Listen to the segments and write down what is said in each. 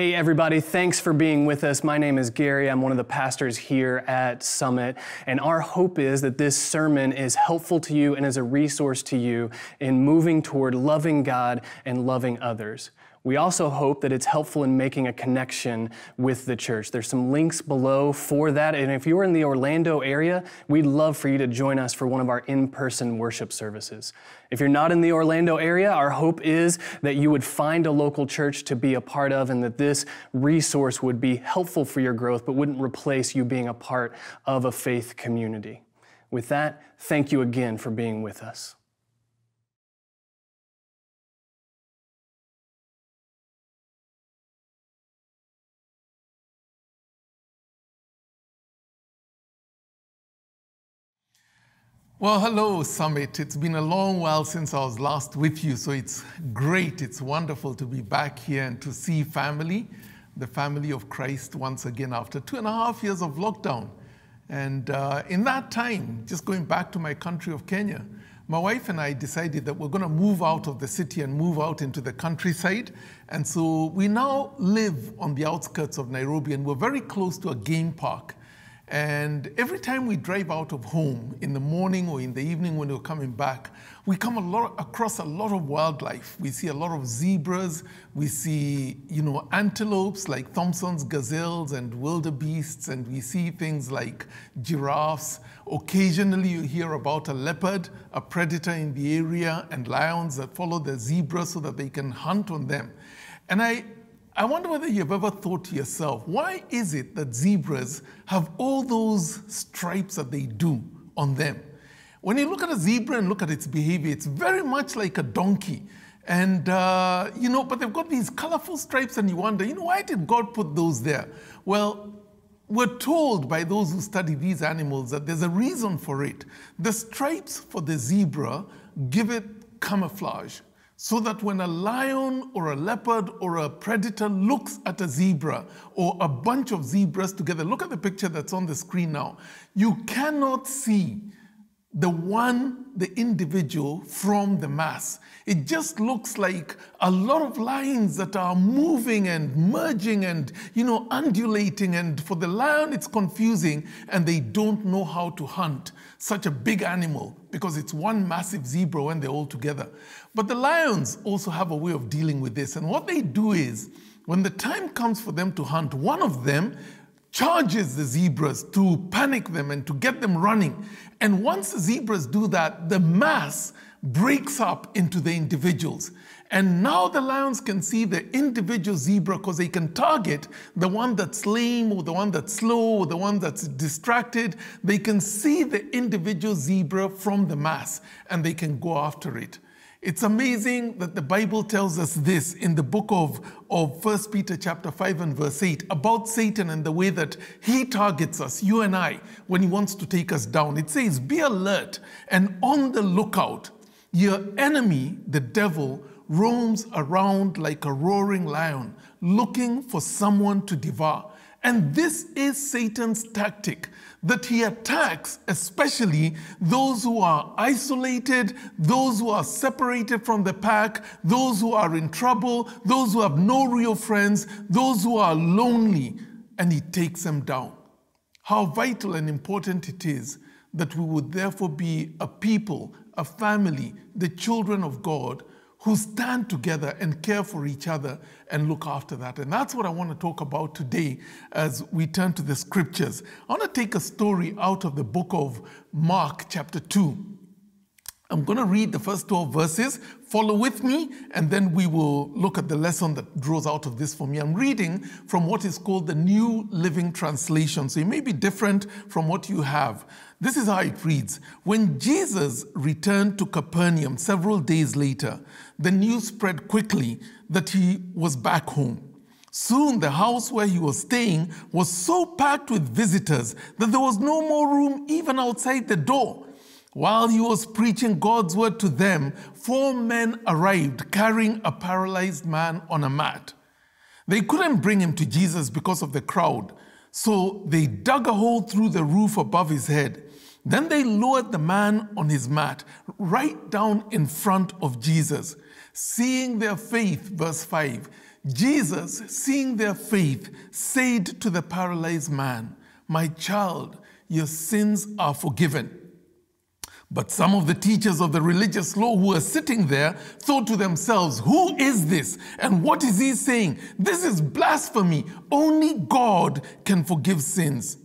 Hey everybody, thanks for being with us. My name is Gary. I'm one of the pastors here at Summit, and our hope is that this sermon is helpful to you and is a resource to you in moving toward loving God and loving others. We also hope that it's helpful in making a connection with the church. There's some links below for that, and if you're in the Orlando area, we'd love for you to join us for one of our in-person worship services. If you're not in the Orlando area, our hope is that you would find a local church to be a part of and that this resource would be helpful for your growth, but wouldn't replace you being a part of a faith community. With that, thank you again for being with us. Well, hello, Summit. It's been a long while since I was last with you, so it's great. It's wonderful to be back here and to see family, the family of Christ once again after 2.5 years of lockdown. And in that time, just going back to my country of Kenya, my wife and I decided that we're going to move out of the city and move out into the countryside. And so we now live on the outskirts of Nairobi, and we're very close to a game park. And every time we drive out of home in the morning or in the evening when we're coming back, we come across a lot of wildlife. We see a lot of zebras. We see, antelopes like Thompson's gazelles and wildebeests, and we see things like giraffes. Occasionally you hear about a leopard, a predator in the area, and lions that follow the zebra so that they can hunt on them. And I wonder whether you've ever thought to yourself, why is it that zebras have all those stripes that they do on them? When you look at a zebra and look at its behavior, it's very much like a donkey. And, but they've got these colorful stripes, and you wonder, why did God put those there? Well, we're told by those who study these animals that there's a reason for it. The stripes for the zebra give it camouflage, so that when a lion or a leopard or a predator looks at a zebra or a bunch of zebras together, look at the picture that's on the screen now, you cannot see the individual from the mass. It just looks like a lot of lines that are moving and merging and, undulating. And for the lion, it's confusing, and they don't know how to hunt such a big animal because it's one massive zebra when they're all together. But the lions also have a way of dealing with this. And what they do is, when the time comes for them to hunt, one of them charges the zebras to panic them and to get them running. And once the zebras do that, the mass breaks up into the individuals. And now the lions can see the individual zebra because they can target the one that's lame or the one that's slow or the one that's distracted. They can see the individual zebra from the mass, and they can go after it. It's amazing that the Bible tells us this in the book of 1 Peter chapter 5 and verse 8 about Satan and the way that he targets us, you and I, when he wants to take us down. It says, be alert and on the lookout. Your enemy, the devil, roams around like a roaring lion, looking for someone to devour. And this is Satan's tactic, that he attacks especially those who are isolated, those who are separated from the pack, those who are in trouble, those who have no real friends, those who are lonely, and he takes them down. How vital and important it is that we would therefore be a people, a family, the children of God, who stand together and care for each other and look after that. And that's what I want to talk about today as we turn to the scriptures. I want to take a story out of the book of Mark chapter 2. I'm going to read the first 12 verses. Follow with me, and then we will look at the lesson that draws out of this for me. I'm reading from what is called the New Living Translation, so it may be different from what you have. This is how it reads. When Jesus returned to Capernaum several days later, the news spread quickly that he was back home. Soon the house where he was staying was so packed with visitors that there was no more room even outside the door. While he was preaching God's word to them, 4 men arrived carrying a paralyzed man on a mat. They couldn't bring him to Jesus because of the crowd, so they dug a hole through the roof above his head. Then they lowered the man on his mat right down in front of Jesus. Seeing their faith, verse 5, Jesus, seeing their faith, said to the paralyzed man, "My child, your sins are forgiven." But some of the teachers of the religious law who were sitting there thought to themselves, "Who is this? And what is he saying? This is blasphemy. Only God can forgive sins."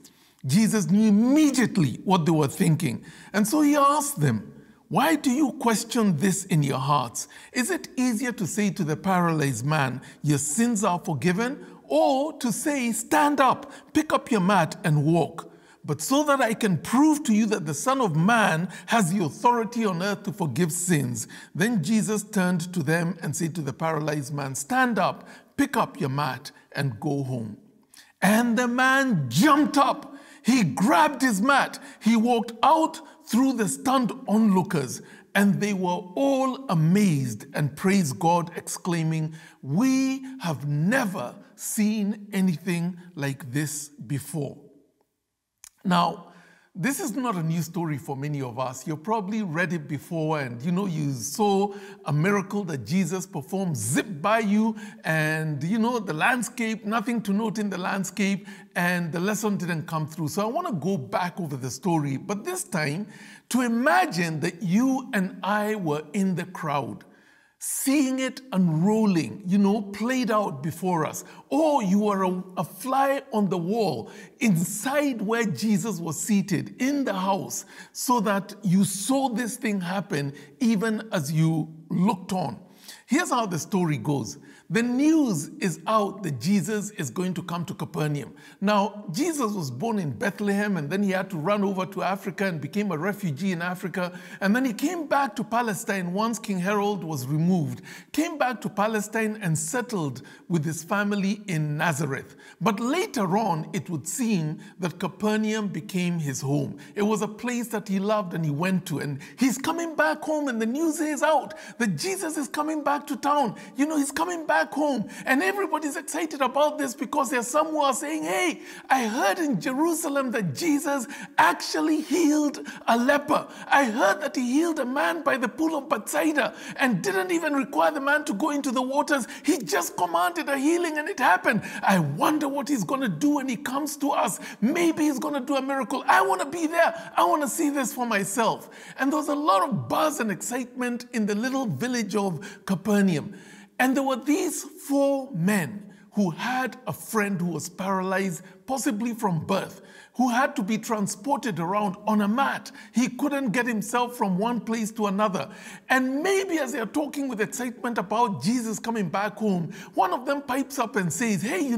Jesus knew immediately what they were thinking. And so he asked them, "Why do you question this in your hearts? Is it easier to say to the paralyzed man, 'Your sins are forgiven,' or to say, 'Stand up, pick up your mat and walk'? But so that I can prove to you that the Son of Man has the authority on earth to forgive sins." Then Jesus turned to them and said to the paralyzed man, "Stand up, pick up your mat, and go home." And the man jumped up. He grabbed his mat. He walked out through the stunned onlookers, and they were all amazed and praised God, exclaiming, "We have never seen anything like this before." Now, this is not a new story for many of us. You've probably read it before, and you saw a miracle that Jesus performed zip by you, and the landscape, nothing to note in the landscape, and the lesson didn't come through. So I want to go back over the story, but this time to imagine that you and I were in the crowd, seeing it unrolling, played out before us. Or you were a fly on the wall inside where Jesus was seated in the house, so that you saw this thing happen even as you looked on. Here's how the story goes. The news is out that Jesus is going to come to Capernaum. Now, Jesus was born in Bethlehem, and then he had to run over to Africa and became a refugee in Africa. And then he came back to Palestine once King Herod was removed, came back to Palestine and settled with his family in Nazareth. But later on, it would seem that Capernaum became his home. It was a place that he loved and he went to. And he's coming back home, and the news is out that Jesus is coming back to town. He's coming back home, and everybody's excited about this because there's some who are saying, "Hey, I heard in Jerusalem that Jesus actually healed a leper. I heard that he healed a man by the pool of Bethsaida and didn't even require the man to go into the waters. He just commanded a healing and it happened. I wonder what he's going to do when he comes to us. Maybe he's going to do a miracle. I want to be there. I want to see this for myself." And there was a lot of buzz and excitement in the little village of Capernaum. And there were these 4 men who had a friend who was paralyzed, possibly from birth, who had to be transported around on a mat. He couldn't get himself from one place to another. And maybe as they are talking with excitement about Jesus coming back home, one of them pipes up and says, "Hey,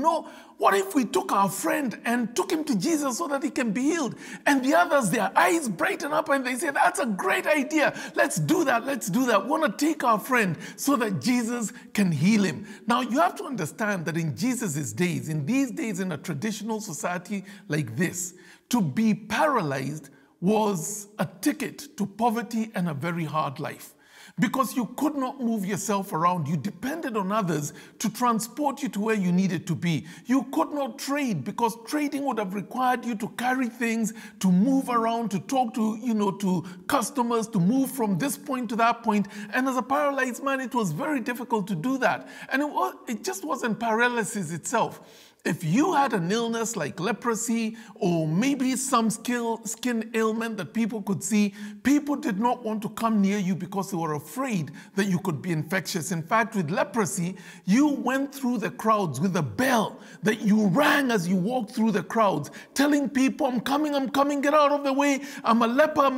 what if we took our friend and took him to Jesus so that he can be healed?" And the others, their eyes brighten up and they say, "That's a great idea. Let's do that. Let's do that. We want to take our friend so that Jesus can heal him." Now, you have to understand that in Jesus' days, in these days in a traditional society like this, to be paralyzed was a ticket to poverty and a very hard life. Because you could not move yourself around. You depended on others to transport you to where you needed to be. You could not trade because trading would have required you to carry things, to move around, to talk to customers, to move from this point to that point. And as a paralyzed man, it was very difficult to do that. And it just wasn't paralysis itself. If you had an illness like leprosy or maybe some skin ailment that people could see, people did not want to come near you because they were afraid that you could be infectious. In fact, with leprosy, you went through the crowds with a bell that you rang as you walked through the crowds, telling people, I'm coming, get out of the way. I'm a leper,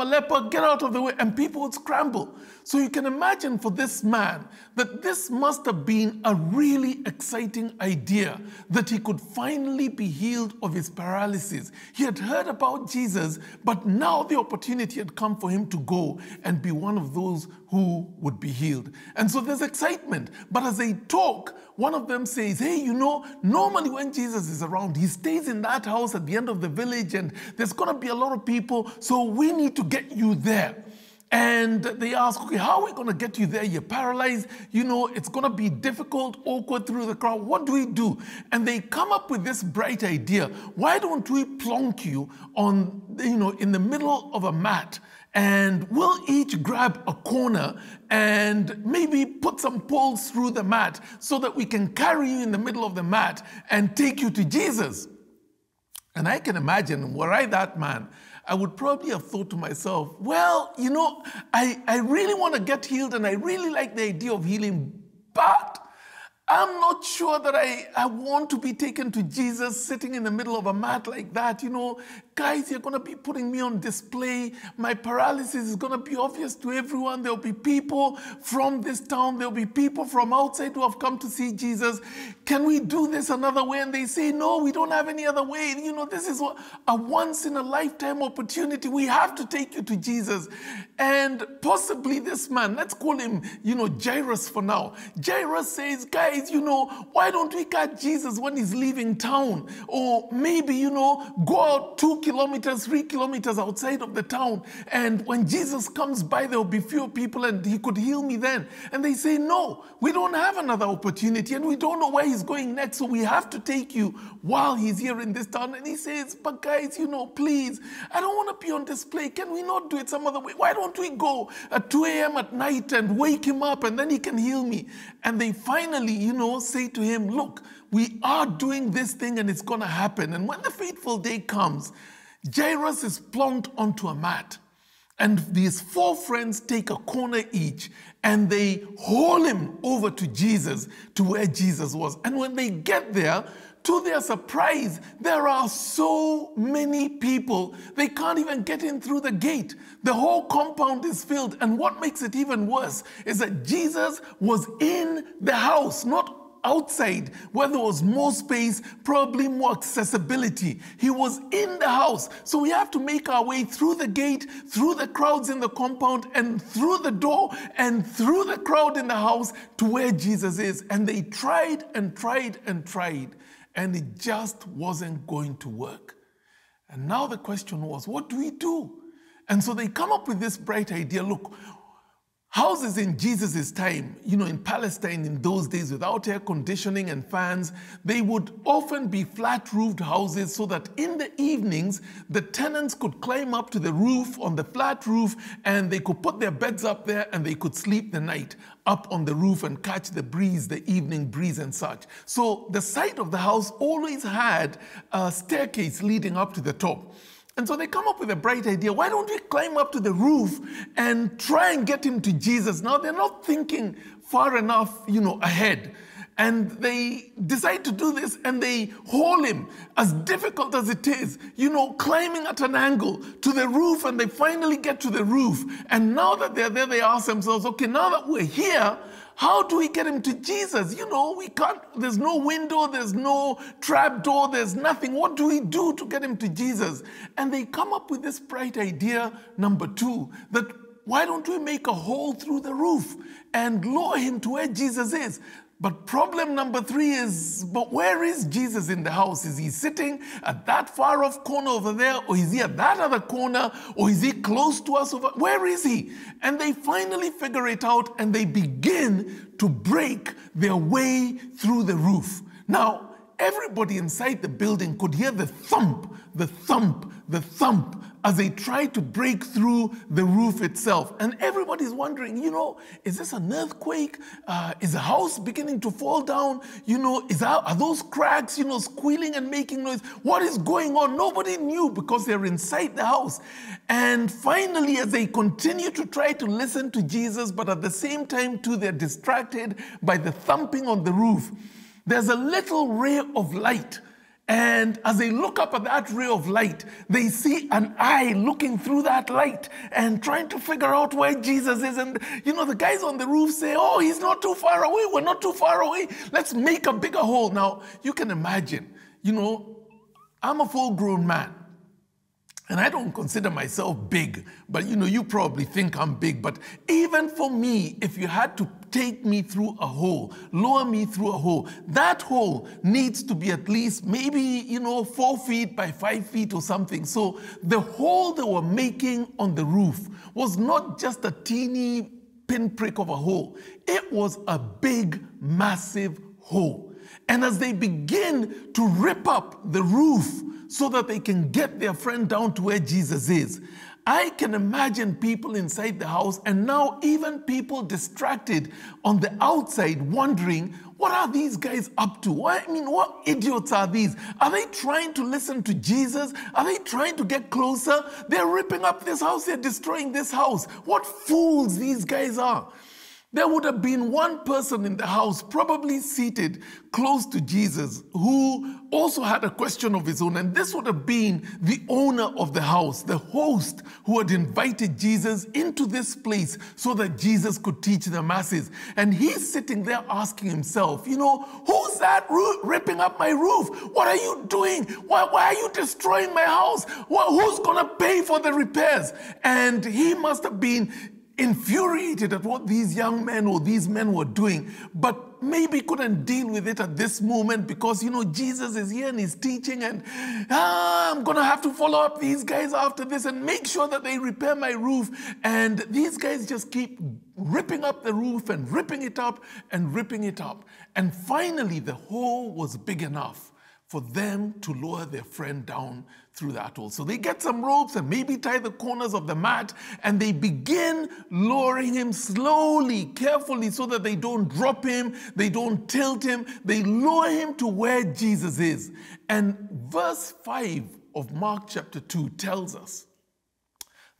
get out of the way. And people would scramble. So you can imagine for this man that this must have been a really exciting idea that he could finally be healed of his paralysis. He had heard about Jesus, but now the opportunity had come for him to go and be one of those who would be healed. And so there's excitement. But as they talk, one of them says, hey, normally when Jesus is around, he stays in that house at the end of the village and there's going to be a lot of people, so we need to get you there. And they ask, okay, how are we going to get you there? You're paralyzed. You know, it's going to be difficult, awkward through the crowd. What do we do? And they come up with this bright idea. Why don't we plonk you on, you know, in the middle of a mat? And we'll each grab a corner and maybe put some poles through the mat so that we can carry you in the middle of the mat and take you to Jesus. And I can imagine, were I that man, I would probably have thought to myself, well, you know, I really want to get healed and I really like the idea of healing, but I'm not sure that I want to be taken to Jesus sitting in the middle of a mat like that. You know, guys, you're going to be putting me on display. My paralysis is going to be obvious to everyone. There'll be people from this town. There'll be people from outside who have come to see Jesus. Can we do this another way? And they say, no, we don't have any other way. You know, this is a once-in-a-lifetime opportunity. We have to take you to Jesus. And possibly this man, let's call him, you know, Jairus for now. Jairus says, guys, you know, why don't we catch Jesus when he's leaving town? Or maybe, you know, go out 2 kilometers, 3 kilometers outside of the town. And when Jesus comes by, there'll be fewer people and he could heal me then. And they say, no, we don't have another opportunity and we don't know where he's going next. So we have to take you while he's here in this town. And he says, but guys, you know, please, I don't want to be on display. Can we not do it some other way? Why don't we go at 2 a.m. at night and wake him up and then he can heal me? And they finally, you know, say to him, look, we are doing this thing and it's going to happen. And when the fateful day comes, Jairus is plonked onto a mat. And these 4 friends take a corner each and they haul him over to Jesus, to where Jesus was. And when they get there, to their surprise, there are so many people, they can't even get in through the gate. The whole compound is filled. And what makes it even worse is that Jesus was in the house, not outside, where there was more space, probably more accessibility. He was in the house. So we have to make our way through the gate, through the crowds in the compound, and through the door, and through the crowd in the house to where Jesus is. And they tried and tried and tried, and it just wasn't going to work. And now the question was, what do we do? And so they come up with this bright idea. Look, houses in Jesus' time, you know, in Palestine in those days without air conditioning and fans, they would often be flat-roofed houses so that in the evenings, the tenants could climb up to the roof on the flat roof and they could put their beds up there and they could sleep the night up on the roof and catch the breeze, the evening breeze and such. So the side of the house always had a staircase leading up to the top. And so they come up with a bright idea. Why don't we climb up to the roof and try and get him to Jesus? Now, they're not thinking far enough, you know, ahead. And they decide to do this and they haul him, as difficult as it is, you know, climbing at an angle to the roof, and they finally get to the roof. And now that they're there, they ask themselves, okay, now that we're here, how do we get him to Jesus? You know, we can't, there's no window, there's no trap door, there's nothing. What do we do to get him to Jesus? And they come up with this bright idea, number 2, that why don't we make a hole through the roof and lower him to where Jesus is? But problem number 3 is, but where is Jesus in the house? Is he sitting at that far off corner over there? Or is he at that other corner? Or is he close to us over? Where is he? And they finally figure it out and they begin to break their way through the roof. Now, everybody inside the building could hear the thump, the thump, the thump as they try to break through the roof itself. And everybody's wondering, you know, is this an earthquake? Is the house beginning to fall down? You know, are those cracks, you know, squealing and making noise? What is going on? Nobody knew because they're inside the house. And finally, as they continue to try to listen to Jesus, but at the same time too, they're distracted by the thumping on the roof, there's a little ray of light. And as they look up at that ray of light, they see an eye looking through that light and trying to figure out where Jesus is. And, you know, the guys on the roof say, oh, he's not too far away. We're not too far away. Let's make a bigger hole. Now, you can imagine, you know, I'm a full-grown man. And I don't consider myself big, but you probably think I'm big. But even for me, if you had to take me through a hole, lower me through a hole, that hole needs to be at least maybe, 4 feet by 5 feet or something. So the hole they were making on the roof was not just a teeny pinprick of a hole. It was a big, massive hole. And as they begin to rip up the roof so that they can get their friend down to where Jesus is, I can imagine people inside the house, and now even people distracted on the outside wondering, what are these guys up to? What idiots are these? Are they trying to listen to Jesus? Are they trying to get closer? They're ripping up this house. They're destroying this house. What fools these guys are. There would have been one person in the house, probably seated close to Jesus, who also had a question of his own. And this would have been the owner of the house, the host who had invited Jesus into this place so that Jesus could teach the masses. And he's sitting there asking himself, who's that ripping up my roof? What are you doing? Why are you destroying my house? Who's going to pay for the repairs? And he must have been infuriated at what these young men or these men were doing, but maybe couldn't deal with it at this moment because, Jesus is here and he's teaching, and I'm going to have to follow up these guys after this and make sure that they repair my roof. And these guys just keep ripping up the roof and ripping it up and ripping it up. And finally, the hole was big enough for them to lower their friend down through that hole. So they get some ropes and maybe tie the corners of the mat, and they begin lowering him slowly, carefully, so that they don't drop him, they don't tilt him, they lower him to where Jesus is. And verse 5 of Mark chapter 2 tells us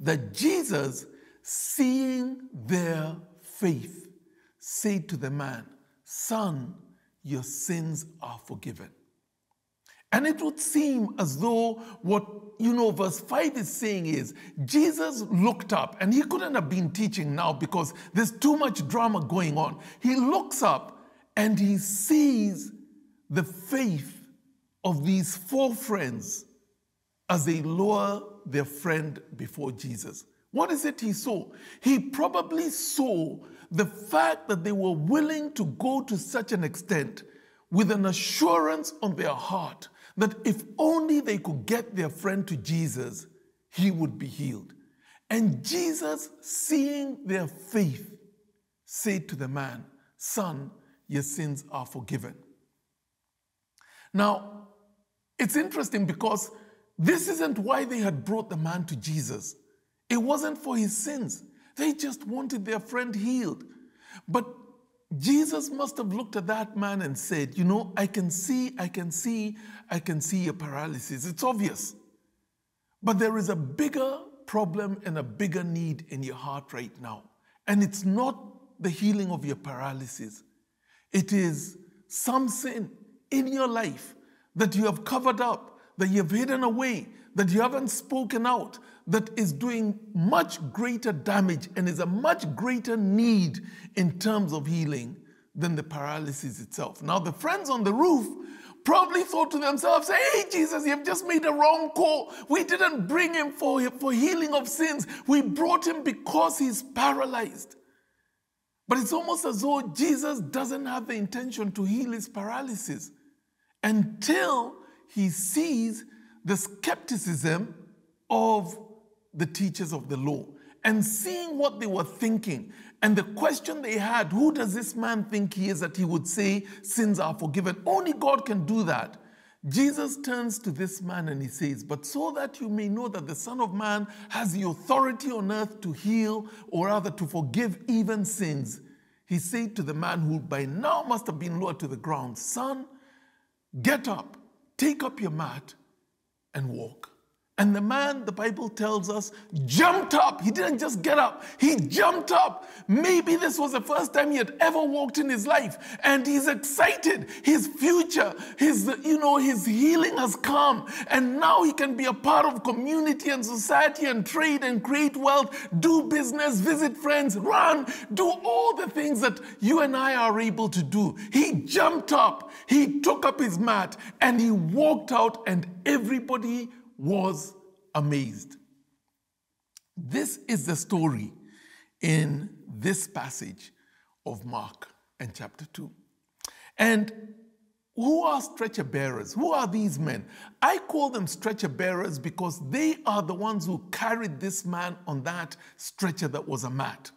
that Jesus, seeing their faith, said to the man, "Son, your sins are forgiven." And it would seem as though what, verse 5 is saying is, Jesus looked up, and he couldn't have been teaching now because there's too much drama going on. He looks up and he sees the faith of these 4 friends as they lower their friend before Jesus. What is it he saw? He probably saw the fact that they were willing to go to such an extent with an assurance on their heart that if only they could get their friend to Jesus, he would be healed. And Jesus, seeing their faith, said to the man, "Son, your sins are forgiven." Now, it's interesting because this isn't why they had brought the man to Jesus. It wasn't for his sins. They just wanted their friend healed. But Jesus must have looked at that man and said, I can see your paralysis. It's obvious. But there is a bigger problem and a bigger need in your heart right now. And it's not the healing of your paralysis. It is some sin in your life that you have covered up, that you have hidden away, that you haven't spoken out, that is doing much greater damage and is a much greater need in terms of healing than the paralysis itself. Now, the friends on the roof probably thought to themselves, "Hey, Jesus, you've just made a wrong call. We didn't bring him for healing of sins. We brought him because he's paralyzed." But it's almost as though Jesus doesn't have the intention to heal his paralysis until he sees the skepticism of the teachers of the law, and seeing what they were thinking and the question they had, who does this man think he is that he would say sins are forgiven? Only God can do that. Jesus turns to this man and he says, "But so that you may know that the Son of Man has the authority on earth to heal, or rather to forgive even sins," he said to the man who by now must have been lowered to the ground, "Son, get up, take up your mat and walk." And the man, the Bible tells us, jumped up. He didn't just get up, he jumped up. Maybe this was the first time he had ever walked in his life, and he's excited. His future, his healing has come, and now he can be a part of community and society and trade and create wealth, do business, visit friends, run, do all the things that you and I are able to do. He jumped up, he took up his mat, and he walked out, and everybody was amazed. This is the story in this passage of Mark and chapter 2. And who are stretcher bearers? Who are these men? I call them stretcher bearers because they are the ones who carried this man on that stretcher that was a mat.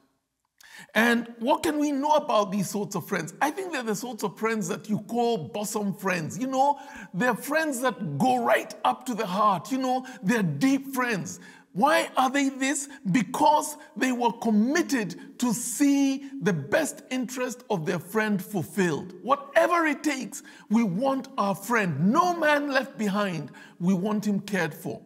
And what can we know about these sorts of friends? I think they're the sorts of friends that you call bosom friends. You know, they're friends that go right up to the heart. You know, they're deep friends. Why are they this? Because they were committed to see the best interest of their friend fulfilled. Whatever it takes, we want our friend, no man left behind. We want him cared for.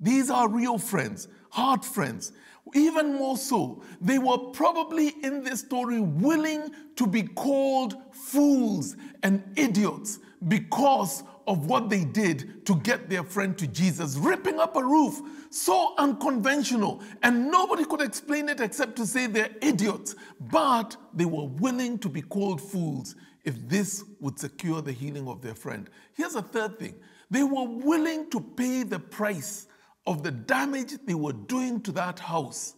These are real friends, heart friends. Even more so, they were probably in this story willing to be called fools and idiots because of what they did to get their friend to Jesus, ripping up a roof, so unconventional, and nobody could explain it except to say they're idiots, but they were willing to be called fools if this would secure the healing of their friend. Here's a third thing. They were willing to pay the price of the damage they were doing to that house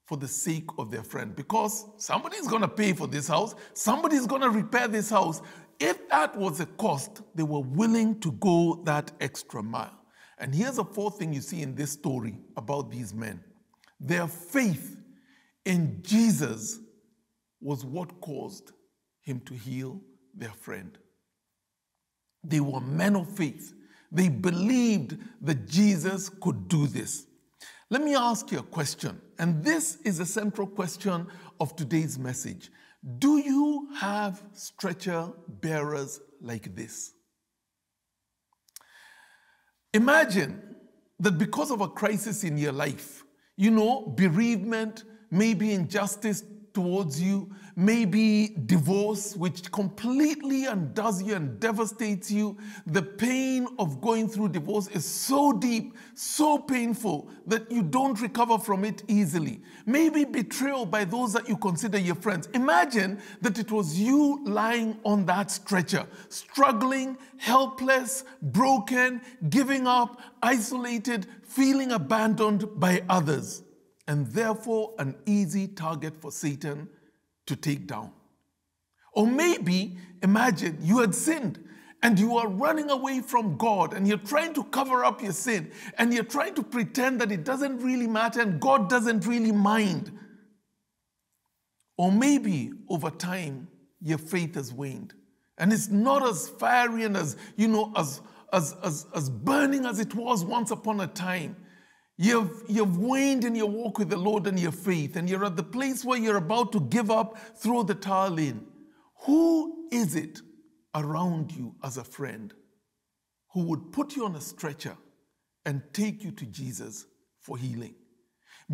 for the sake of their friend, because somebody's going to pay for this house, somebody's going to repair this house. If that was the cost, they were willing to go that extra mile. And here's a fourth thing you see in this story about these men. Their faith in Jesus was what caused him to heal their friend. They were men of faith. They believed that Jesus could do this. Let me ask you a question, and this is the central question of today's message. Do you have stretcher bearers like this? Imagine that because of a crisis in your life, you know, bereavement, maybe injustice towards you, maybe divorce, which completely undoes you and devastates you. The pain of going through divorce is so deep, so painful that you don't recover from it easily. Maybe betrayal by those that you consider your friends. Imagine that it was you lying on that stretcher, struggling, helpless, broken, giving up, isolated, feeling abandoned by others, and therefore an easy target for Satan to take down. Or maybe, imagine you had sinned and you are running away from God and you're trying to cover up your sin and you're trying to pretend that it doesn't really matter and God doesn't really mind. Or maybe over time, your faith has waned and it's not as fiery and as, you know, as burning as it was once upon a time. You've waned in your walk with the Lord and your faith, and you're at the place where you're about to give up, throw the towel in. Who is it around you as a friend who would put you on a stretcher and take you to Jesus for healing?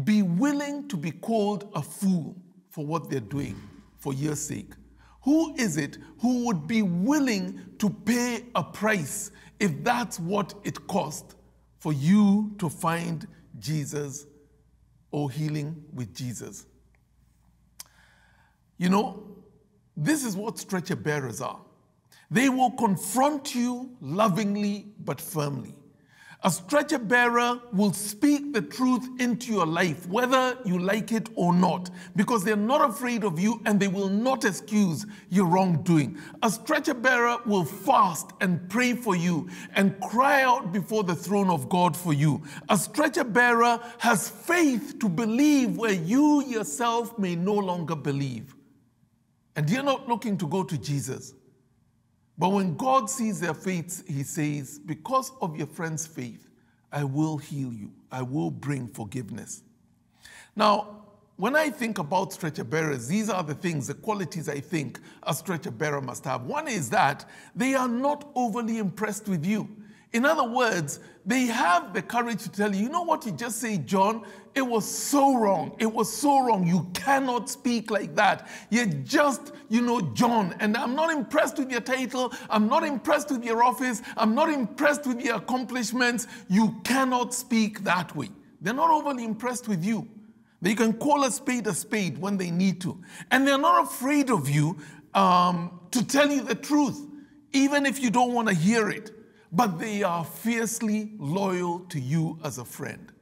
Be willing to be called a fool for what they're doing for your sake. Who is it who would be willing to pay a price if that's what it cost for you to find Jesus or healing with Jesus? You know, this is what stretcher bearers are. They will confront you lovingly but firmly. A stretcher bearer will speak the truth into your life, whether you like it or not, because they're not afraid of you and they will not excuse your wrongdoing. A stretcher bearer will fast and pray for you and cry out before the throne of God for you. A stretcher bearer has faith to believe where you yourself may no longer believe. And you're not looking to go to Jesus. But when God sees their faith, he says, because of your friend's faith, I will heal you. I will bring forgiveness. Now, when I think about stretcher bearers, these are the things, the qualities I think a stretcher bearer must have. One is that they are not overly impressed with you. In other words, they have the courage to tell you, you know what you just said, John? It was so wrong. It was so wrong. You cannot speak like that. You're just, John. And I'm not impressed with your title. I'm not impressed with your office. I'm not impressed with your accomplishments. You cannot speak that way. They're not overly impressed with you. They can call a spade when they need to. And they're not afraid of you to tell you the truth, even if you don't want to hear it. but they are fiercely loyal to you as a friend.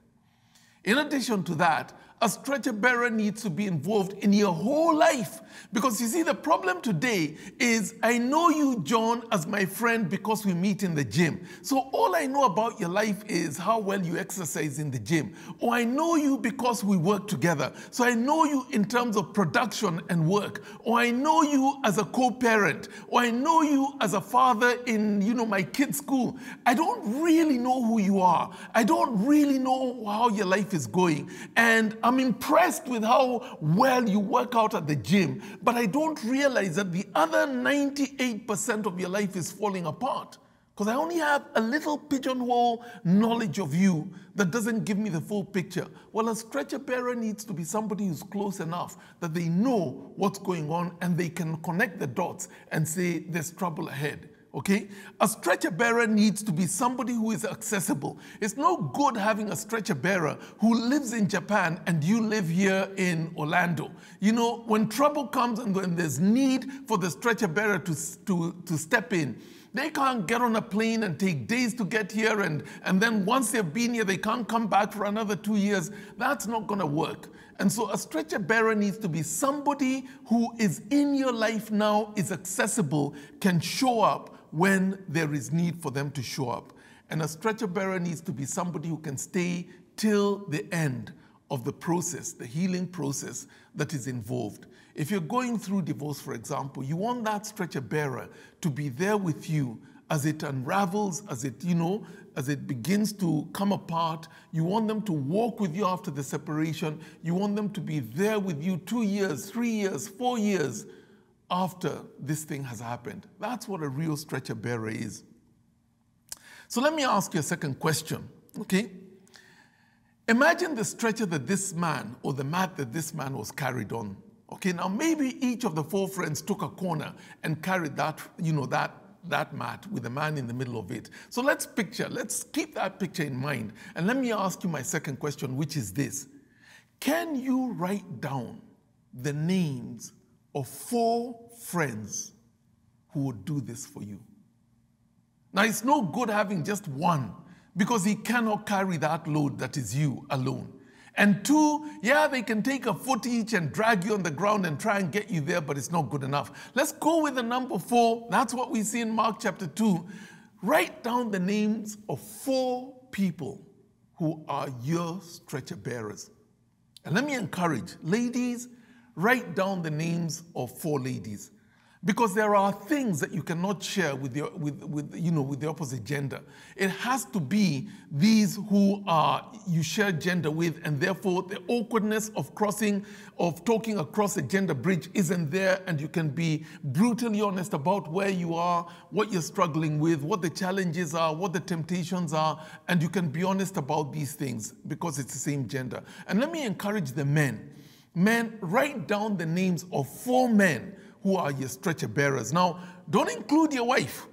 In addition to that, a stretcher bearer needs to be involved in your whole life. Because you see, the problem today is I know you, John, as my friend because we meet in the gym. So all I know about your life is how well you exercise in the gym. Or I know you because we work together. So I know you in terms of production and work. Or I know you as a co-parent. Or I know you as a father in, my kid's school. I don't really know who you are. I don't really know how your life is going. And I'm impressed with how well you work out at the gym, but I don't realize that the other 98% of your life is falling apart because I only have a little pigeonhole knowledge of you that doesn't give me the full picture. Well, a stretcher bearer needs to be somebody who's close enough that they know what's going on and they can connect the dots and say there's trouble ahead. Okay? A stretcher bearer needs to be somebody who is accessible. It's no good having a stretcher bearer who lives in Japan and you live here in Orlando. When trouble comes and when there's need for the stretcher bearer to step in, they can't get on a plane and take days to get here, and then once they've been here, they can't come back for another 2 years. That's not going to work. And so a stretcher bearer needs to be somebody who is in your life now, is accessible, can show up when there is need for them to show up. And a stretcher bearer needs to be somebody who can stay till the end of the process, the healing process that is involved. If you're going through divorce, for example, you want that stretcher bearer to be there with you as it unravels, as it begins to come apart. You want them to walk with you after the separation. You want them to be there with you 2 years, 3 years, 4 years after this thing has happened. That's what a real stretcher bearer is. So let me ask you a second question, okay? Imagine the stretcher that this man, or the mat that this man was carried on. Okay, now maybe each of the 4 friends took a corner and carried that, that mat with the man in the middle of it. So let's keep that picture in mind. And let me ask you my second question, which is this. Can you write down the names of 4 friends who would do this for you? Now, it's no good having just one because he cannot carry that load that is you alone. And 2, yeah, they can take a foot each and drag you on the ground and try and get you there, but it's not good enough. Let's go with the number 4. That's what we see in Mark chapter 2. Write down the names of 4 people who are your stretcher bearers. And let me encourage, ladies, write down the names of 4 ladies, because there are things that you cannot share with the opposite gender. It has to be these who you share gender with, and therefore the awkwardness of talking across a gender bridge isn't there, and you can be brutally honest about where you are, what you're struggling with, what the challenges are, what the temptations are, and you can be honest about these things because it's the same gender. And let me encourage the men. Men, write down the names of 4 men who are your stretcher bearers. Now, don't include your wife.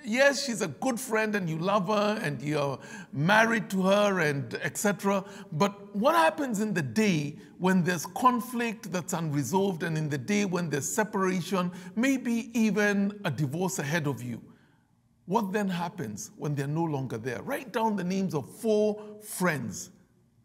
Yes, she's a good friend and you love her and you're married to her and etc. But what happens in the day when there's conflict that's unresolved, and in the day when there's separation, maybe even a divorce ahead of you? What then happens when they're no longer there? Write down the names of 4 friends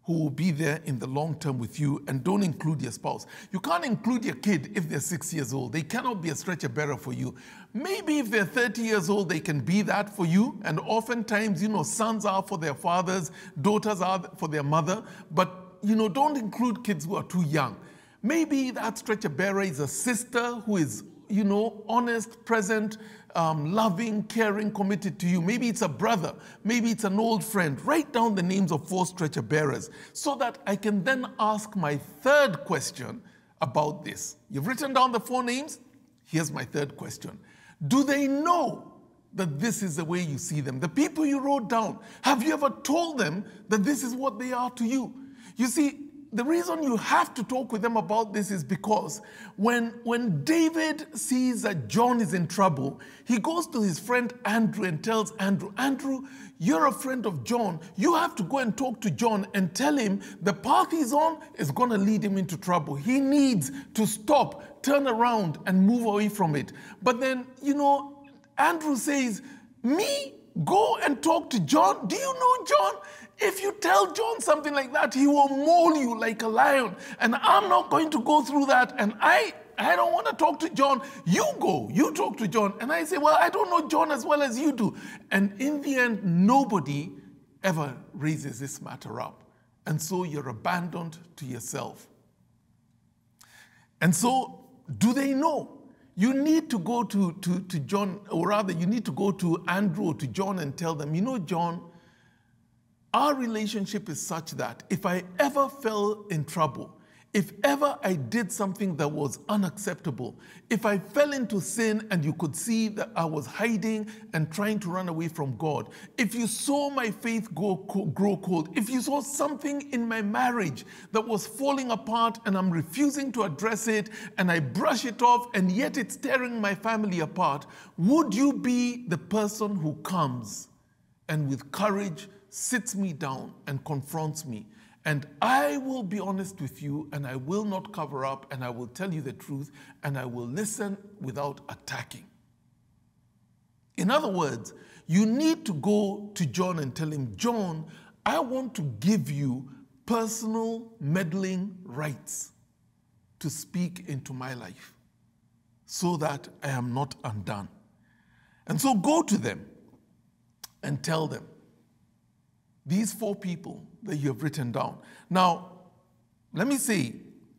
who will be there in the long term with you, and don't include your spouse. You can't include your kid if they're 6 years old. They cannot be a stretcher bearer for you. Maybe if they're 30 years old, they can be that for you. And oftentimes, sons are for their fathers, daughters are for their mother. But, don't include kids who are too young. Maybe that stretcher bearer is a sister who is, honest, present, loving, caring, committed to you. Maybe it's a brother. Maybe it's an old friend. Write down the names of 4 stretcher bearers so that I can then ask my third question about this. You've written down the 4 names. Here's my third question. Do they know that this is the way you see them? The people you wrote down, have you ever told them that this is what they are to you? You see, the reason you have to talk with them about this is because when David sees that John is in trouble, he goes to his friend Andrew and tells Andrew, Andrew, you're a friend of John. You have to go and talk to John and tell him the path he's on is going to lead him into trouble. He needs to stop, turn around, and move away from it. But then, Andrew says, me? go and talk to John. Do you know John? If you tell John something like that, he will maul you like a lion. And I'm not going to go through that. And I don't want to talk to John. You go, you talk to John. And I say, well, I don't know John as well as you do. And in the end, nobody ever raises this matter up. And so you're abandoned to yourself. And so, do they know? You need to go to John, or rather, you need to go to Andrew or to John and tell them, you know, John, our relationship is such that if I ever fell in trouble, if ever I did something that was unacceptable, if I fell into sin and you could see that I was hiding and trying to run away from God, if you saw my faith grow cold, if you saw something in my marriage that was falling apart and I'm refusing to address it and I brush it off and yet it's tearing my family apart, would you be the person who comes and with courage sits me down and confronts me? And I will be honest with you, and I will not cover up, and I will tell you the truth, and I will listen without attacking. In other words, you need to go to John and tell him, John, I want to give you personal meddling rights to speak into my life so that I am not undone. And so go to them and tell them, these 4 people that you have written down. Now, let me say,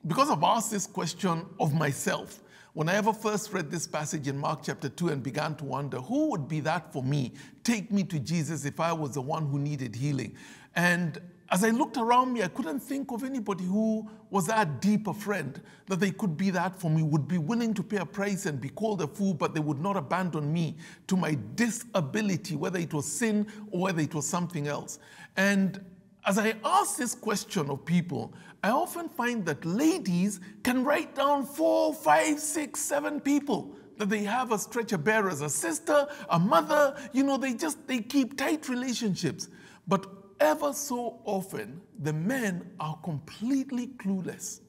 because I've asked this question of myself, when I ever first read this passage in Mark chapter 2 and began to wonder, who would be that for me? Take me to Jesus if I was the one who needed healing. And as I looked around me, I couldn't think of anybody who was that deep a friend that they could be that for me, would be willing to pay a price and be called a fool, but they would not abandon me to my disability, whether it was sin or whether it was something else. And as I ask this question of people, I often find that ladies can write down 4, 5, 6, 7 people that they have as stretcher bearers, a sister, a mother, you know, they keep tight relationships. But ever so often, the men are completely clueless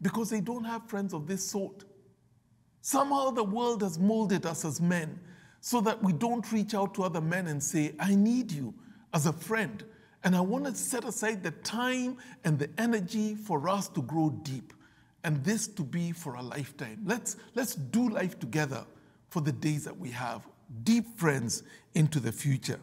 because they don't have friends of this sort. Somehow the world has molded us as men so that we don't reach out to other men and say, I need you as a friend. And I want to set aside the time and the energy for us to grow deep and this to be for a lifetime. Let's do life together for the days that we have. Deep friends into the future.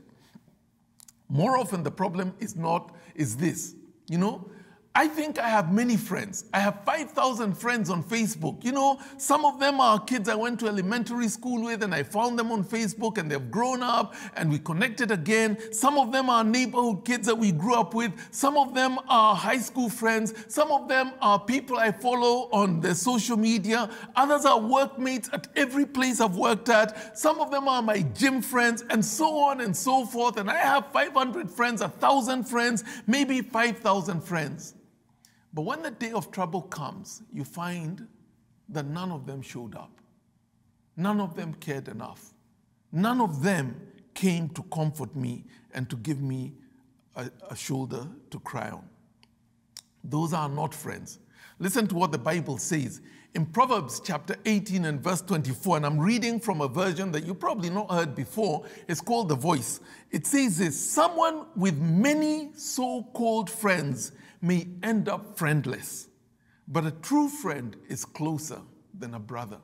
More often the problem is this, you know, I think I have many friends. I have 5,000 friends on Facebook. You know, some of them are kids I went to elementary school with and I found them on Facebook and they've grown up and we connected again. Some of them are neighborhood kids that we grew up with. Some of them are high school friends. Some of them are people I follow on the social media. Others are workmates at every place I've worked at. Some of them are my gym friends and so on and so forth. And I have 500 friends, 1,000 friends, maybe 5,000 friends. But when the day of trouble comes, you find that none of them showed up. None of them cared enough. None of them came to comfort me and to give me a shoulder to cry on. Those are not friends. Listen to what the Bible says. In Proverbs chapter 18 and verse 24, and I'm reading from a version that you probably not heard before. It's called The Voice. It says this, someone with many so-called friends may end up friendless, but a true friend is closer than a brother.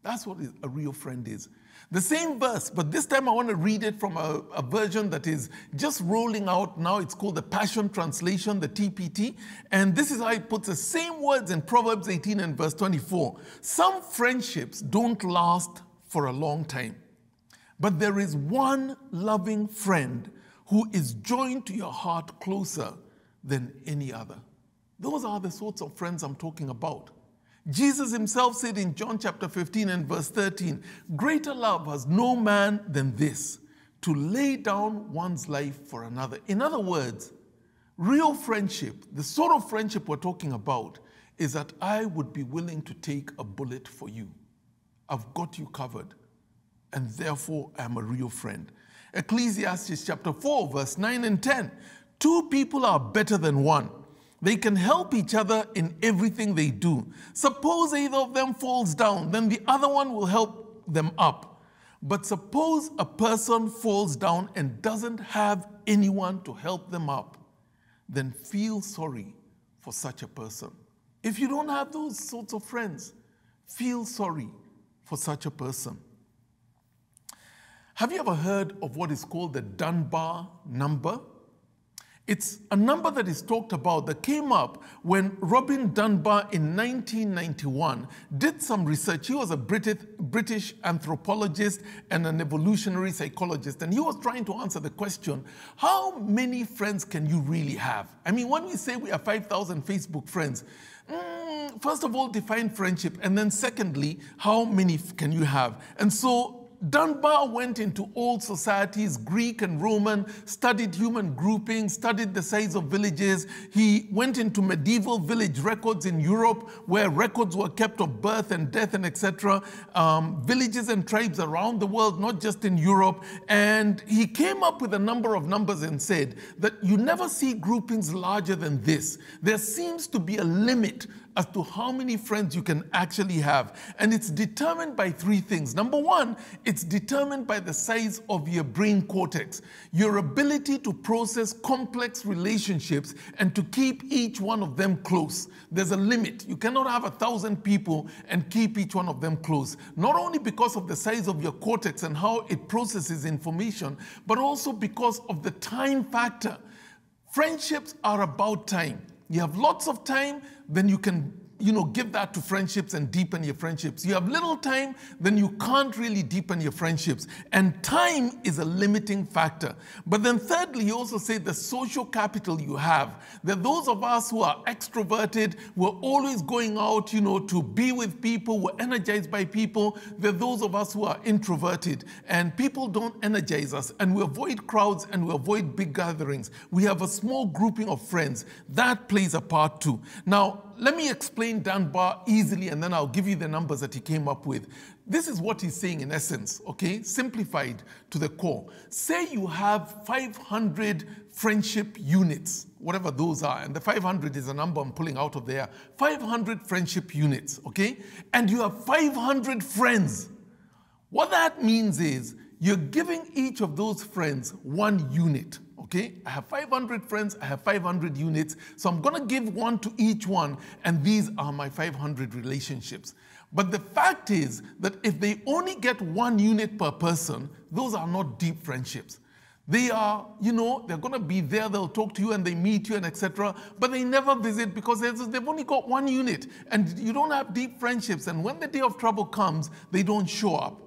That's what a real friend is. The same verse, but this time I want to read it from a version that is just rolling out now. It's called the Passion Translation, the TPT. And this is how it puts the same words in Proverbs 18 and verse 24. Some friendships don't last for a long time, but there is one loving friend who is joined to your heart closer than any other. Those are the sorts of friends I'm talking about. Jesus himself said in John chapter 15 and verse 13, greater love has no man than this, to lay down one's life for another. In other words, real friendship, the sort of friendship we're talking about, is that I would be willing to take a bullet for you. I've got you covered, and therefore I'm a real friend. Ecclesiastes chapter 4 verse 9 and 10, 2 people are better than one. They can help each other in everything they do. Suppose either of them falls down, then the other one will help them up. But suppose a person falls down and doesn't have anyone to help them up, then feel sorry for such a person. If you don't have those sorts of friends, feel sorry for such a person. Have you ever heard of what is called the Dunbar number? It's a number that is talked about that came up when Robin Dunbar in 1991 did some research. He was a British anthropologist and an evolutionary psychologist, and he was trying to answer the question, how many friends can you really have? I mean, when we say we have 5,000 Facebook friends, first of all, define friendship, and then secondly, how many can you have? And so Dunbar went into old societies, Greek and Roman, studied human groupings, studied the size of villages. He went into medieval village records in Europe, where records were kept of birth and death and etc. Villages and tribes around the world, not just in Europe. And he came up with a number of numbers and said that you never see groupings larger than this. There seems to be a limit as to how many friends you can actually have. And it's determined by three things. Number one, it's determined by the size of your brain cortex, your ability to process complex relationships and to keep each one of them close. There's a limit. You cannot have 1,000 people and keep each one of them close. Not only because of the size of your cortex and how it processes information, but also because of the time factor. Friendships are about time. You have lots of time, then you can give that to friendships and deepen your friendships. You have little time, then you can't really deepen your friendships. And time is a limiting factor. But then thirdly, you also say the social capital you have. There are those of us who are extroverted, we're always going out, to be with people, we're energized by people. There are those of us who are introverted, and people don't energize us, and we avoid crowds and we avoid big gatherings. We have a small grouping of friends. That plays a part too. Now, let me explain Dunbar easily, and then I'll give you the numbers that he came up with. This is what he's saying in essence, okay? Simplified to the core. Say you have 500 friendship units, whatever those are, and the 500 is a number I'm pulling out of there. 500 friendship units, okay? And you have 500 friends. What that means is you're giving each of those friends one unit. Okay, I have 500 friends, I have 500 units, so I'm going to give one to each one, and these are my 500 relationships. But the fact is that if they only get one unit per person, those are not deep friendships. They are, they're going to be there, they'll talk to you and they meet you and etc., but they never visit because they've only got one unit, and you don't have deep friendships, and when the day of trouble comes, they don't show up.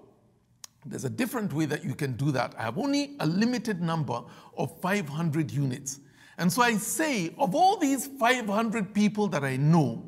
There's a different way that you can do that. I have only a limited number of 500 units. And so I say, of all these 500 people that I know,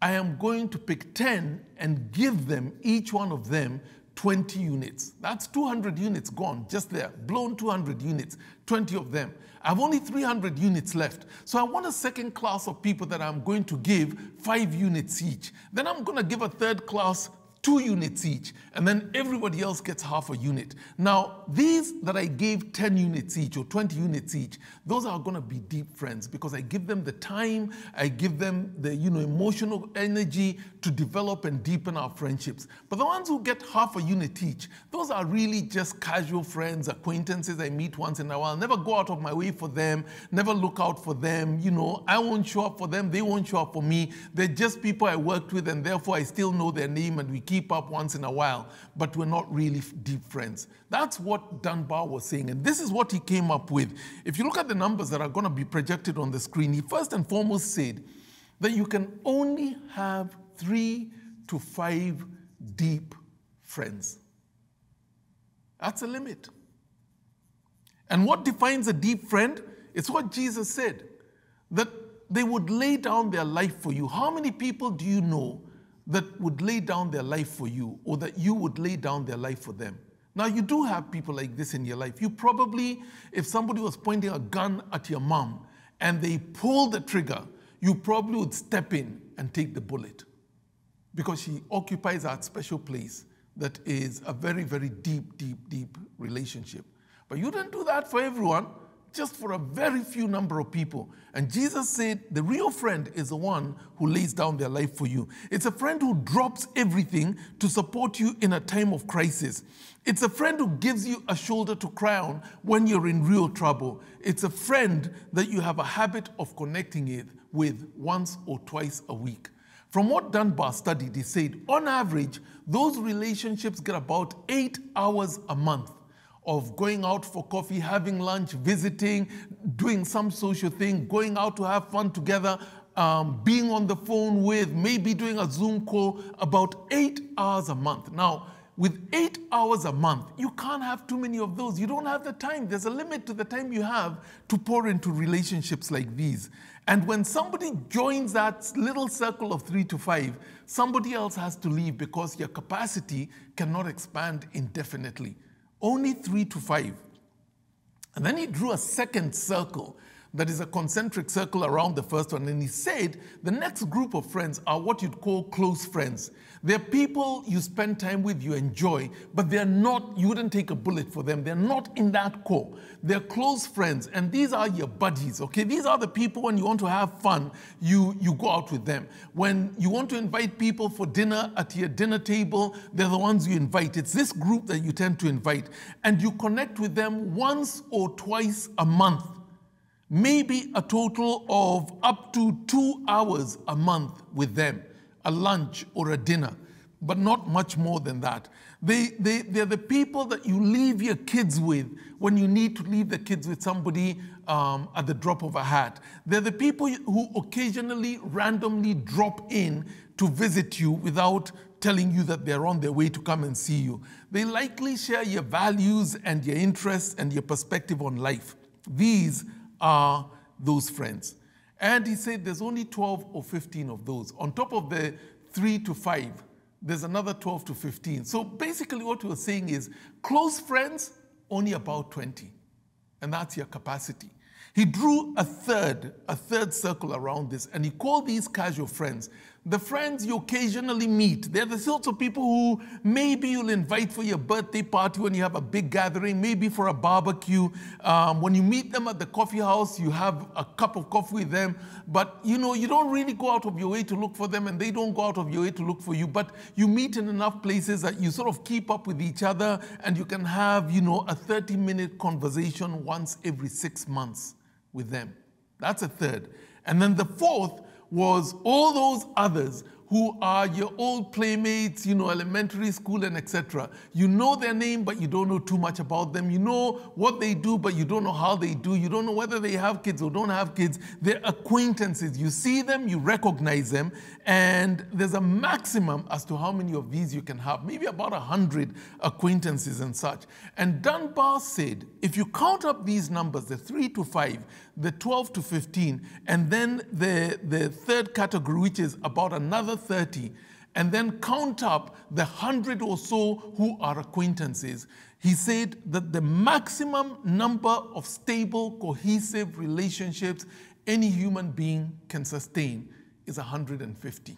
I am going to pick 10 and give them, each one of them, 20 units. That's 200 units gone, just there, blown 200 units, 20 of them. I have only 300 units left. So I want a second class of people that I'm going to give 5 units each. Then I'm going to give a third class 2 units each, and then everybody else gets half a unit. Now, these that I gave 10 units each or 20 units each, those are going to be deep friends because I give them the time, I give them the emotional energy to develop and deepen our friendships. But the ones who get half a unit each, those are really just casual friends, acquaintances I meet once in a while, never go out of my way for them, never look out for them, I won't show up for them, they won't show up for me. They're just people I worked with, and therefore I still know their name and we keep up once in a while, but we're not really deep friends. That's what Dunbar was saying, and this is what he came up with. If you look at the numbers that are going to be projected on the screen, he first and foremost said that you can only have 3 to 5 deep friends. That's a limit. And what defines a deep friend? It's what Jesus said, that they would lay down their life for you. How many people do you know that would lay down their life for you, or that you would lay down their life for them? Now, you do have people like this in your life. You probably, if somebody was pointing a gun at your mom and they pulled the trigger, you probably would step in and take the bullet because she occupies that special place that is a very, very deep, deep, deep relationship. But you don't do that for everyone. just for a very few number of people. And Jesus said, the real friend is the one who lays down their life for you. It's a friend who drops everything to support you in a time of crisis. It's a friend who gives you a shoulder to cry on when you're in real trouble. It's a friend that you have a habit of connecting with once or twice a week. From what Dunbar studied, he said, on average, those relationships get about 8 hours a month of going out for coffee, having lunch, visiting, doing some social thing, going out to have fun together, being on the phone with, maybe doing a Zoom call, about 8 hours a month. Now, with 8 hours a month, you can't have too many of those. You don't have the time. There's a limit to the time you have to pour into relationships like these. And when somebody joins that little circle of 3 to 5, somebody else has to leave because your capacity cannot expand indefinitely. Only 3 to 5. And then he drew a second circle that is a concentric circle around the first one. And he said the next group of friends are what you'd call close friends. They're people you spend time with, you enjoy, but they're not, you wouldn't take a bullet for them. They're not in that core. They're close friends, and these are your buddies, okay? These are the people when you want to have fun, you go out with them. When you want to invite people for dinner at your dinner table, they're the ones you invite. It's this group that you tend to invite, and you connect with them once or twice a month. Maybe a total of up to 2 hours a month with them, a lunch or a dinner, but not much more than that. They're the people that you leave your kids with when you need to leave the kids with somebody at the drop of a hat. They're the people who occasionally randomly drop in to visit you without telling you that they're on their way to come and see you. They likely share your values and your interests and your perspective on life. These are those friends. And he said there's only 12 or 15 of those. On top of the 3 to 5, there's another 12 to 15. So basically what we're saying is close friends, only about 20. And that's your capacity. He drew a third circle around this, and he called these casual friends. The friends you occasionally meet, they're the sorts of people who maybe you'll invite for your birthday party when you have a big gathering, maybe for a barbecue. When you meet them at the coffee house, you have a cup of coffee with them, but you don't really go out of your way to look for them, and they don't go out of your way to look for you, but you meet in enough places that you sort of keep up with each other, and you can have, a 30-minute conversation once every 6 months with them. That's a third. And then the fourth was all those others who are your old playmates, elementary school and etc. You know their name, but you don't know too much about them. You know what they do, but you don't know how they do. You don't know whether they have kids or don't have kids. They're acquaintances. You see them, you recognize them, and there's a maximum as to how many of these you can have, maybe about 100 acquaintances and such. And Dunbar said, if you count up these numbers, the 3 to 5, the 12 to 15, and then the third category, which is about another 30, and then count up the 100 or so who are acquaintances, he said that the maximum number of stable, cohesive relationships any human being can sustain is 150.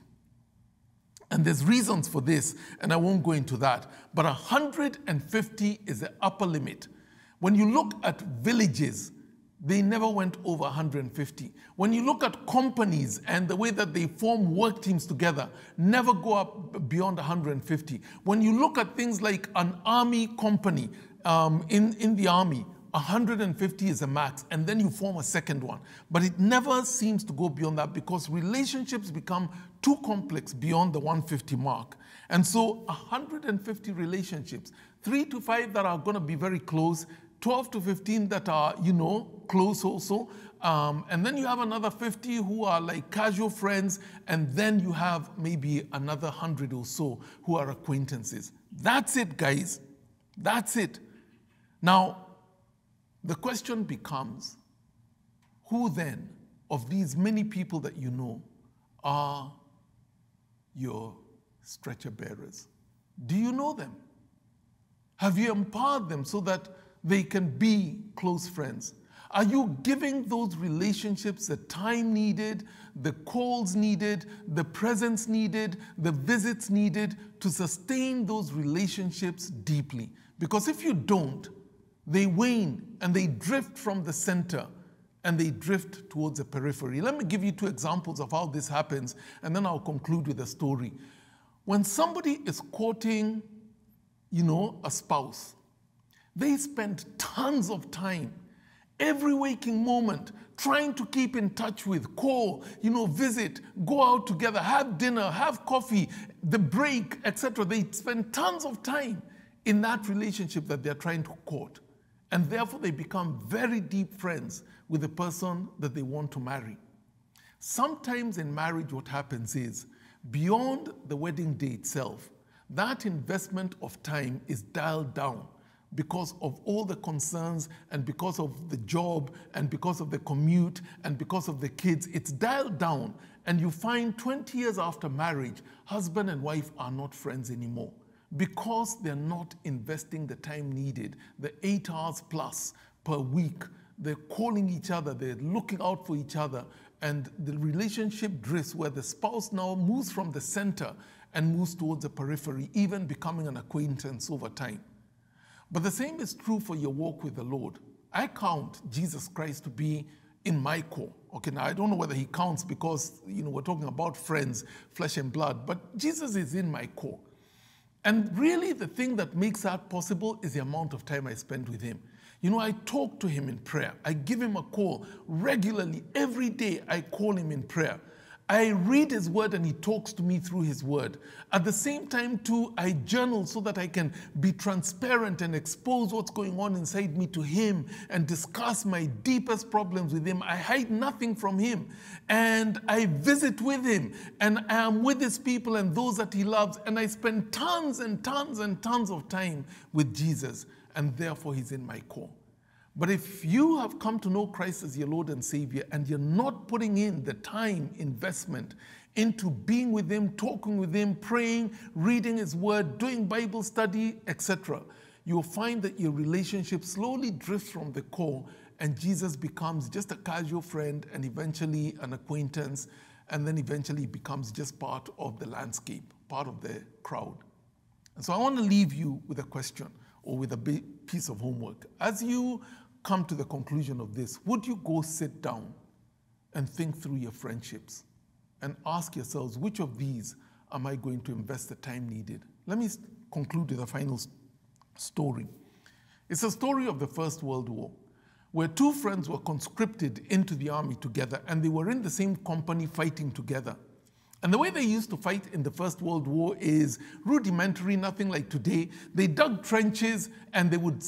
And there's reasons for this, and I won't go into that, but 150 is the upper limit. When you look at villages, they never went over 150. When you look at companies and the way that they form work teams together, never go up beyond 150. When you look at things like an army company in the army, 150 is a max, and then you form a second one. But it never seems to go beyond that because relationships become too complex beyond the 150 mark. And so 150 relationships, 3 to 5 that are going to be very close, 12 to 15 that are, close also. And then you have another 50 who are like casual friends. And then you have maybe another 100 or so who are acquaintances. That's it, guys. That's it. Now, the question becomes, who then of these many people that you know are your stretcher bearers? Do you know them? Have you empowered them so that they can be close friends? Are you giving those relationships the time needed, the calls needed, the presence needed, the visits needed to sustain those relationships deeply? Because if you don't, they wane and they drift from the center and they drift towards the periphery. Let me give you 2 examples of how this happens, and then I'll conclude with a story. When somebody is courting, a spouse, they spend tons of time, every waking moment, trying to keep in touch with, call, visit, go out together, have dinner, have coffee, the break, etc. They spend tons of time in that relationship that they're trying to court. And therefore, they become very deep friends with the person that they want to marry. Sometimes in marriage, what happens is, beyond the wedding day itself, that investment of time is dialed down because of all the concerns and because of the job and because of the commute and because of the kids. It's dialed down, and you find 20 years after marriage, husband and wife are not friends anymore because they're not investing the time needed, the 8 hours plus per week. They're calling each other, they're looking out for each other, and the relationship drifts where the spouse now moves from the center and moves towards the periphery, even becoming an acquaintance over time. But the same is true for your walk with the Lord. I count Jesus Christ to be in my core. Okay, now I don't know whether he counts because, we're talking about friends, flesh and blood, but Jesus is in my core. And really the thing that makes that possible is the amount of time I spend with him. I talk to him in prayer. I give him a call regularly. Every day I call him in prayer. I read his word and he talks to me through his word. At the same time too, I journal so that I can be transparent and expose what's going on inside me to him and discuss my deepest problems with him. I hide nothing from him. And I visit with him, and I am with his people and those that he loves, and I spend tons and tons and tons of time with Jesus, and therefore he's in my core. But if you have come to know Christ as your Lord and Savior and you're not putting in the time investment into being with him, talking with him, praying, reading his word, doing Bible study, etc., you'll find that your relationship slowly drifts from the core and Jesus becomes just a casual friend and eventually an acquaintance, and then eventually becomes just part of the landscape, part of the crowd. And so I want to leave you with a question or with a big piece of homework. As you come to the conclusion of this, would you go sit down and think through your friendships and ask yourselves, which of these am I going to invest the time needed? Let me conclude with a final story. It's a story of the First World War, where 2 friends were conscripted into the army together, and they were in the same company fighting together. And the way they used to fight in the First World War is rudimentary, nothing like today. They dug trenches, and they would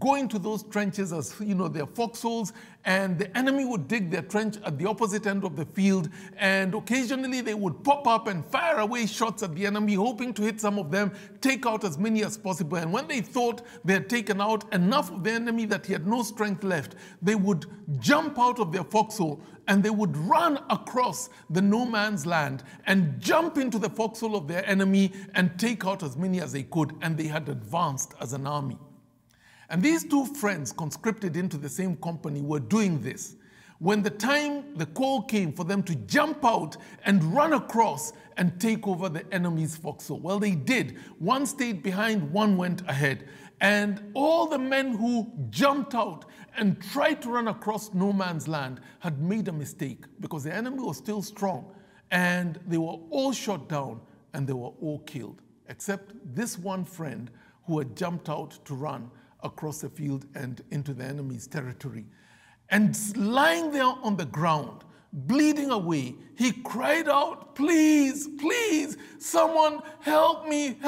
go into those trenches as, their foxholes, and the enemy would dig their trench at the opposite end of the field, and occasionally they would pop up and fire away shots at the enemy, hoping to hit some of them, take out as many as possible. And when they thought they had taken out enough of the enemy that he had no strength left, they would jump out of their foxhole and they would run across the no man's land and jump into the foxhole of their enemy and take out as many as they could. And they had advanced as an army. And these 2 friends conscripted into the same company were doing this. When the call came for them to jump out and run across and take over the enemy's foxhole, well, they did. One stayed behind, one went ahead. And all the men who jumped out and tried to run across no man's land had made a mistake because the enemy was still strong. And they were all shot down and they were all killed, except this one friend who had jumped out to run across the field and into the enemy's territory. And lying there on the ground, bleeding away, he cried out, "Please, please, someone help me,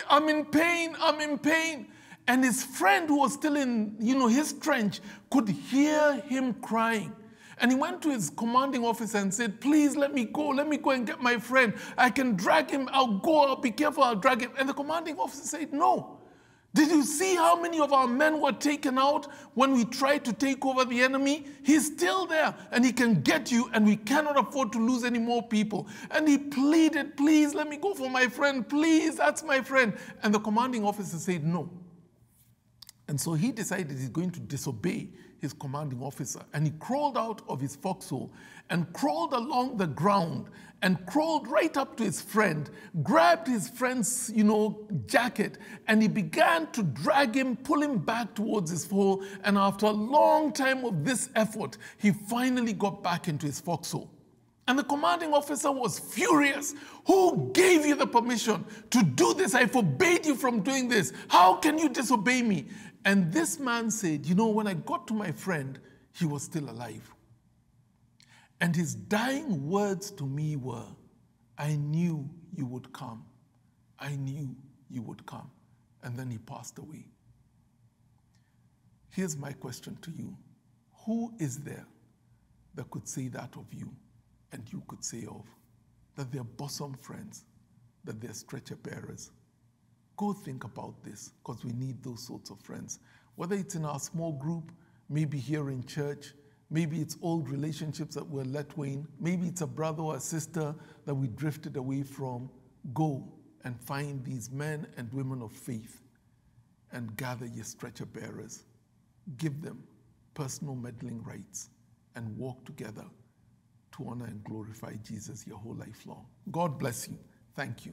I'm in pain, I'm in pain." And his friend who was still in, his trench could hear him crying. And he went to his commanding officer and said, "Please let me go and get my friend. I can drag him, I'll be careful, I'll drag him." And the commanding officer said, "No. Did you see how many of our men were taken out when we tried to take over the enemy? He's still there and he can get you, and we cannot afford to lose any more people." And he pleaded, "Please let me go for my friend, please, that's my friend." And the commanding officer said no. And so he decided he's going to disobey his commanding officer. And he crawled out of his foxhole and crawled along the ground and crawled right up to his friend, grabbed his friend's, jacket, and he began to drag him, pull him back towards his hole. And after a long time of this effort, he finally got back into his foxhole. And the commanding officer was furious. Who gave you the permission to do this? I forbade you from doing this. How can you disobey me? And this man said, when I got to my friend, he was still alive. And his dying words to me were, I knew you would come. I knew you would come. And then he passed away. Here's my question to you. Who is there that could say that of you? And you could say of, that they're bosom friends, that they're stretcher bearers. Go think about this, because we need those sorts of friends. Whether it's in our small group, maybe here in church, maybe it's old relationships that were let wane, maybe it's a brother or a sister that we drifted away from. Go and find these men and women of faith and gather your stretcher bearers. Give them personal meddling rights and walk together to honor and glorify Jesus your whole life long. God bless you. Thank you.